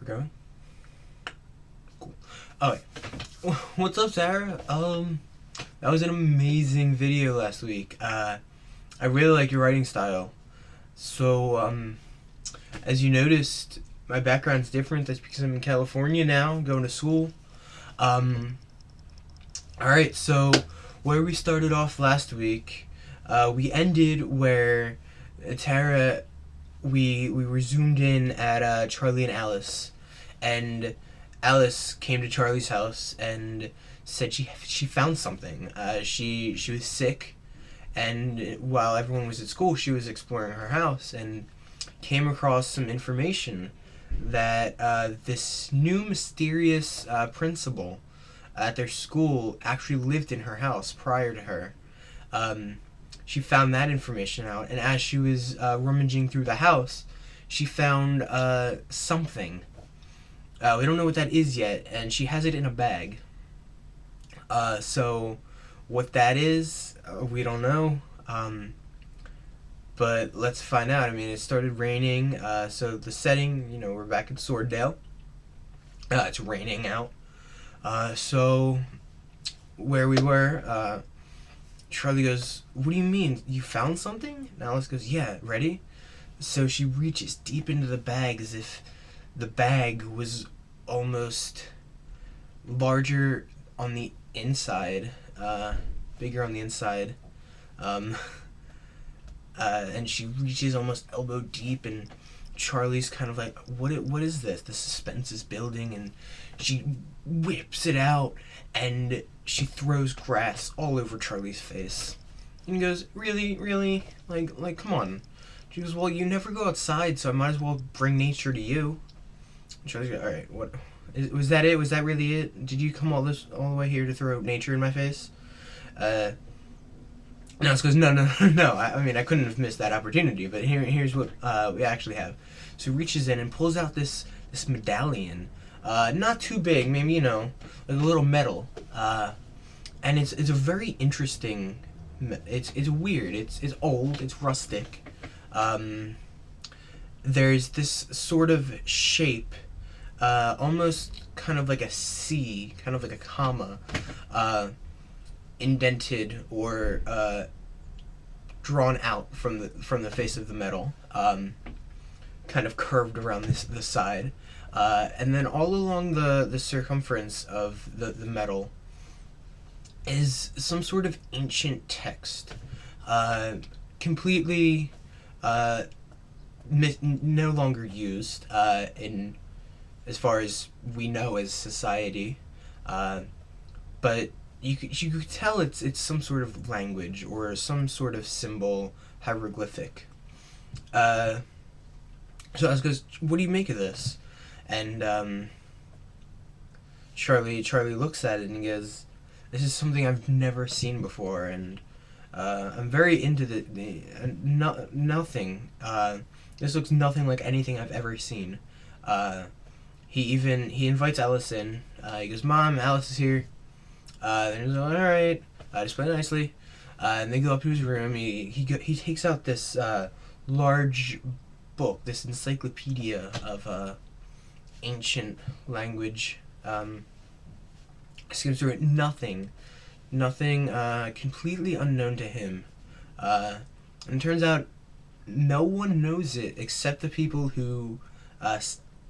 We're going? Cool. Alright. What's up, Sarah? That was an amazing video last week. I really like your writing style. So, as you noticed, my background's different. That's because I'm in California now, going to school. Alright, so where we started off last week, we ended where Tara, we were zoomed in at Charlie and Alice, and Alice came to Charlie's house and said she found something. She was sick, and while everyone was at school, she was exploring her house and came across some information that this new mysterious principal at their school actually lived in her house prior to her. She found that information out, and as she was rummaging through the house, she found something. We don't know what that is yet, and she has it in a bag. So what that is, we don't know. But let's find out. I mean, it started raining, so the setting, we're back in Swordale. It's raining out. So where we were, Charlie goes, "What do you mean? You found something?" And Alice goes, "Yeah, ready?" So she reaches deep into the bag as if the bag was almost larger on the inside, bigger on the inside. And she reaches almost elbow deep, and Charlie's kind of like, what is this? The suspense is building, and she whips it out, and she throws grass all over Charlie's face. And he goes, really? Like, come on. She goes, "Well, you never go outside, so I might as well bring nature to you." And Charlie's like, "Alright, what? Was that it? Was that really it? Did you come all the way here to throw nature in my face?" Alice goes, no. I mean, I couldn't have missed that opportunity, but here's what we actually have. So he reaches in and pulls out this medallion. Not too big, maybe, like a little metal. And it's a very interesting, it's weird, it's old, it's rustic. There's this sort of shape, almost kind of like a C, kind of like a comma, indented or drawn out from the face of the metal, kind of curved around the side, and then all along the circumference of the metal is some sort of ancient text, completely no longer used in as far as we know as society, but you could tell it's some sort of language or some sort of symbol, hieroglyphic. So Alice goes, "What do you make of this?" And Charlie looks at it and he goes, "This is something I've never seen before, and I'm very into nothing. This looks nothing like anything I've ever seen." He invites Alice in. He goes, "Mom, Alice is here." And he's like, "Alright, just play nicely." And they go up to his room. He takes out this large book, this encyclopedia of ancient language. Skims through it. Nothing completely unknown to him. And it turns out no one knows it except the people who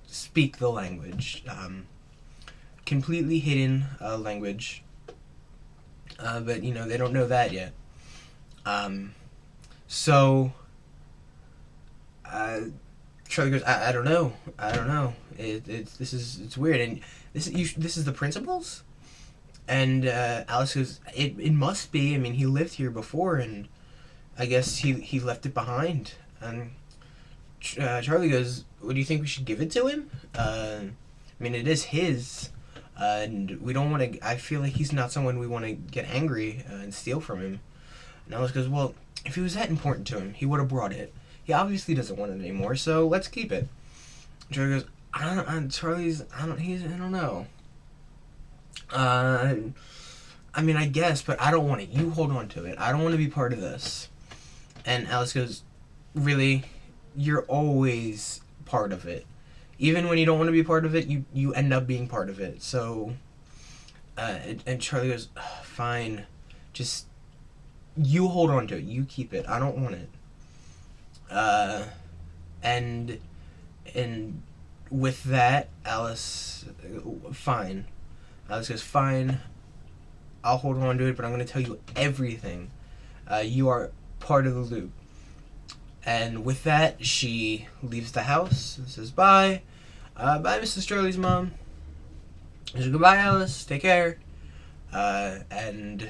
speak the language. Completely hidden language. But they don't know that yet. So Charlie goes, I don't know. It's weird, and this is the principal's. And Alice goes, it must be. I mean, he lived here before, and I guess he left it behind. And Charlie goes, "What do you think we should give it to him? I mean, it is his." And we don't want to. I feel like he's not someone we want to get angry and steal from him. And Alice goes, "Well, if it was that important to him, he would have brought it. He obviously doesn't want it anymore, so let's keep it." And Charlie goes, I don't know. I mean, I guess, but I don't want it. You hold on to it. I don't want to be part of this." And Alice goes, "Really? You're always part of it. even when you don't want to be part of it, you end up being part of it. So, and Charlie goes, fine, just you hold on to it, you keep it. I don't want it. And with that, Alice, fine. Alice goes, fine, I'll hold on to it, but I'm going to tell you everything. You are part of the loop. And with that, she leaves the house and says, bye. Bye, Mrs. Charlie's mom. She says, goodbye, Alice. Take care. And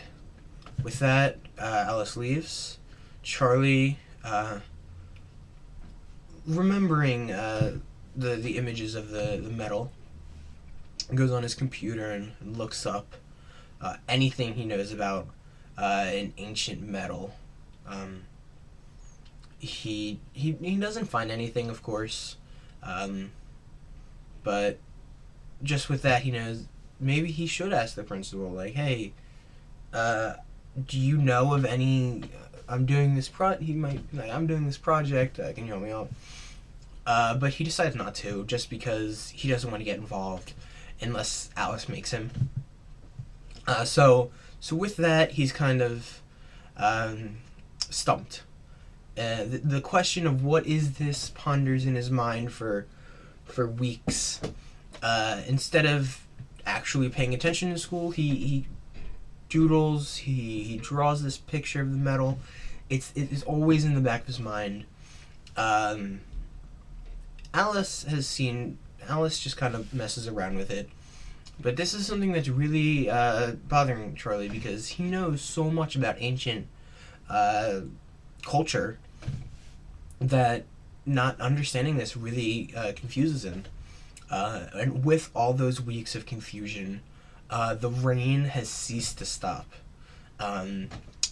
with that, Alice leaves. Charlie, remembering the images of the metal, goes on his computer and looks up anything he knows about an ancient metal. He doesn't find anything, of course, but just with that, he knows maybe he should ask the principal, like, hey, do you know of any? I'm doing this I'm doing this project. Can you help me out? But he decides not to, just because he doesn't want to get involved unless Alice makes him. So with that, he's kind of stumped. The question of what is this ponders in his mind for weeks. Instead of actually paying attention in school, he doodles, he draws this picture of the metal. It is always in the back of his mind. Alice just kind of messes around with it. But this is something that's really bothering Charlie, because he knows so much about ancient culture that not understanding this really confuses him. And with all those weeks of confusion, the rain has ceased to stop.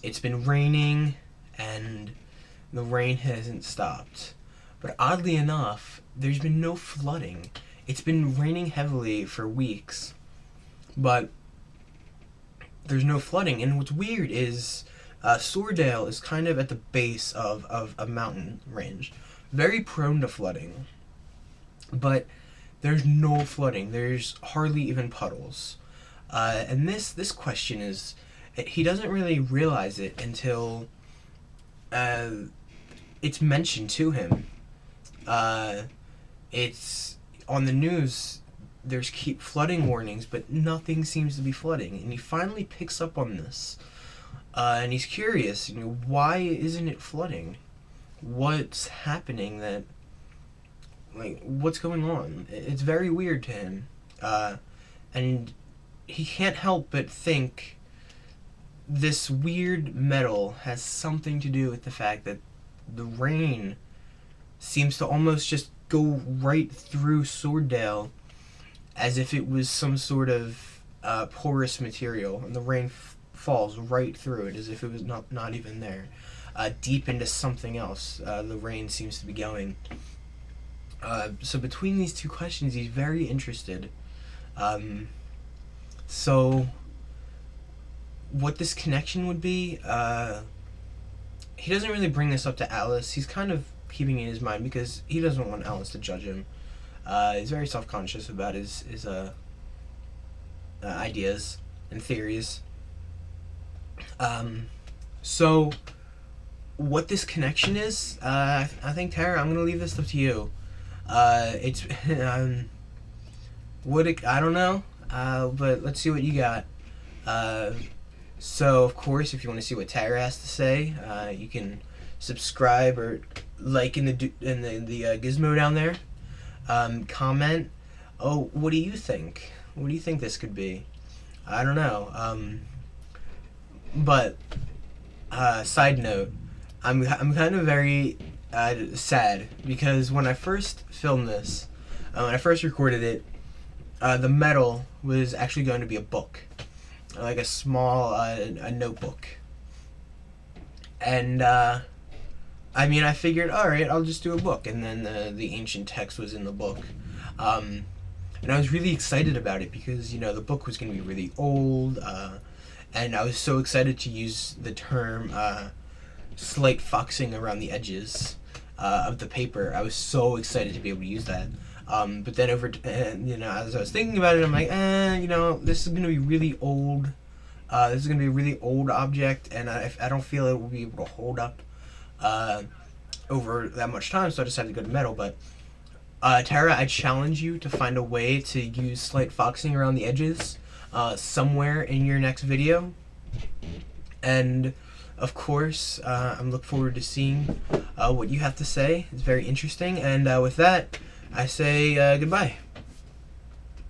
It's been raining, and the rain hasn't stopped. But oddly enough, there's been no flooding. It's been raining heavily for weeks, but there's no flooding. And what's weird is Swordale is kind of at the base of a mountain range, very prone to flooding, but there's no flooding. There's hardly even puddles. And this question is, he doesn't really realize it until it's mentioned to him. It's on the news. There's keep flooding warnings, but nothing seems to be flooding. And he finally picks up on this, and he's curious. Why isn't it flooding? What's happening? What's going on? It's very weird to him, and he can't help but think this weird metal has something to do with the fact that the rain seems to almost just go right through Swordale, as if it was some sort of porous material, and the rain falls right through it as if it was not even there, deep into something else. The rain seems to be going. So between these two questions, he's very interested. So what this connection would be, he doesn't really bring this up to Alice. He's kind of keeping it in his mind because he doesn't want Alice to judge him. He's very self-conscious about his ideas and theories. So what this connection is, I think, Tara, I'm going to leave this up to you. It's I don't know, but let's see what you got. So of course, if you want to see what Tara has to say, you can subscribe or like in the gizmo down there. Comment. Oh, what do you think? What do you think this could be? I don't know. But side note, I'm kind of very sad because when I first filmed this, when I first recorded it, the metal was actually going to be a book, like a small a notebook. And I figured, all right, I'll just do a book, and then the ancient text was in the book. And I was really excited about it because the book was going to be really old, and I was so excited to use the term slight foxing around the edges of the paper. I was so excited to be able to use that. But then as I was thinking about it, I'm like, this is gonna be really old. This is gonna be a really old object, and I don't feel it will be able to hold up over that much time. So I decided to go to metal. But Tara, I challenge you to find a way to use slight foxing around the edges somewhere in your next video. And of course, I'm looking forward to seeing what you have to say. It's very interesting. And with that, I say goodbye.